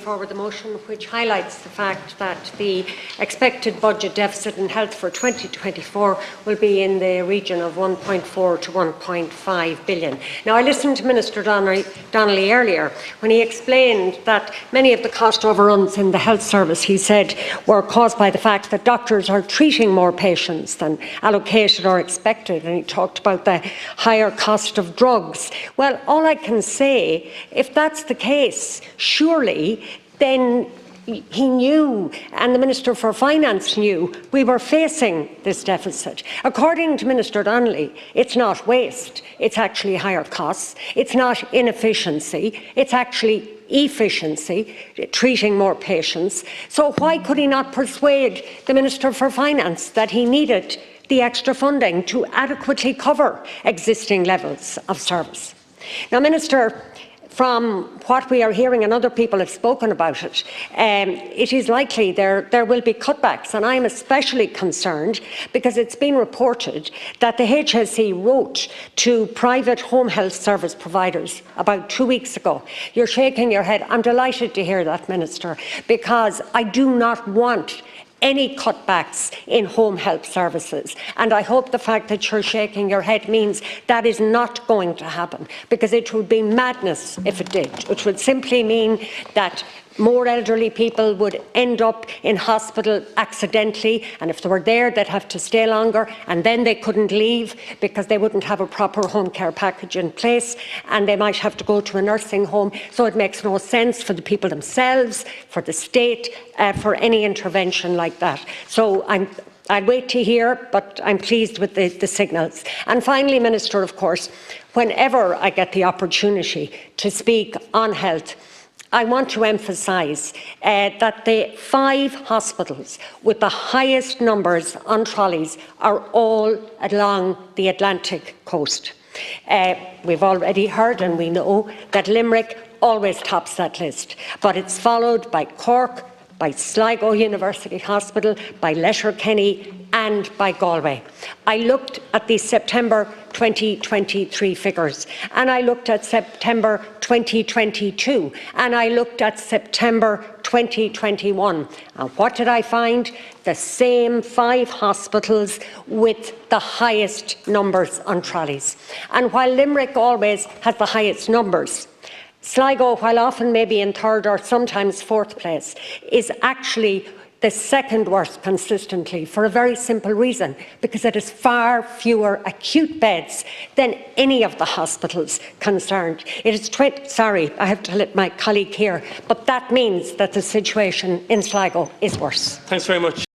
forward the motion which highlights the fact that the expected budget deficit in health for 2024 will be in the region of 1.4 to 1.5 billion. Now, I listened to Minister Donnelly earlier when he explained that many of the cost overruns in the health service, he said, were caused by the fact that doctors are treating more patients than allocated or expected, and he talked about the higher cost of drugs. Well, all I can say, if that's the case, surely then he knew, and the Minister for Finance knew, we were facing this deficit. According to Minister Donnelly, it's not waste, it's actually higher costs. It's not inefficiency, it's actually efficiency, treating more patients. So why could he not persuade the Minister for Finance that he needed the extra funding to adequately cover existing levels of service? Now, Minister, from what we are hearing, and other people have spoken about it, it is likely there will be cutbacks, and I'm especially concerned because it's been reported that the HSE wrote to private home health service providers about 2 weeks ago. You're shaking your head. I'm delighted to hear that, Minister, because I do not want any cutbacks in home health services. And I hope the fact that you're shaking your head means that is not going to happen, because it would be madness if it did. It would simply mean that more elderly people would end up in hospital accidentally, and if they were there, they'd have to stay longer, and then they couldn't leave because they wouldn't have a proper home care package in place, and they might have to go to a nursing home. So it makes no sense for the people themselves, for the state, for any intervention like that. So I'll wait to hear, but I'm pleased with the signals. And finally, Minister, of course, whenever I get the opportunity to speak on health, I want to emphasise that the 5 hospitals with the highest numbers on trolleys are all along the Atlantic coast. We've already heard, and we know, that Limerick always tops that list, but it's followed by Cork, by Sligo University Hospital, by Letterkenny and by Galway. I looked at the September 2023 figures, and I looked at September 2022, and I looked at September 2021. And what did I find? The same 5 hospitals with the highest numbers on trolleys. And while Limerick always has the highest numbers, Sligo, while often maybe in 3rd or sometimes 4th place, is actually the 2nd worst consistently, for a very simple reason, because it has far fewer acute beds than any of the hospitals concerned. It is sorry, I have to let my colleague hear, but that means that the situation in Sligo is worse. Thanks very much.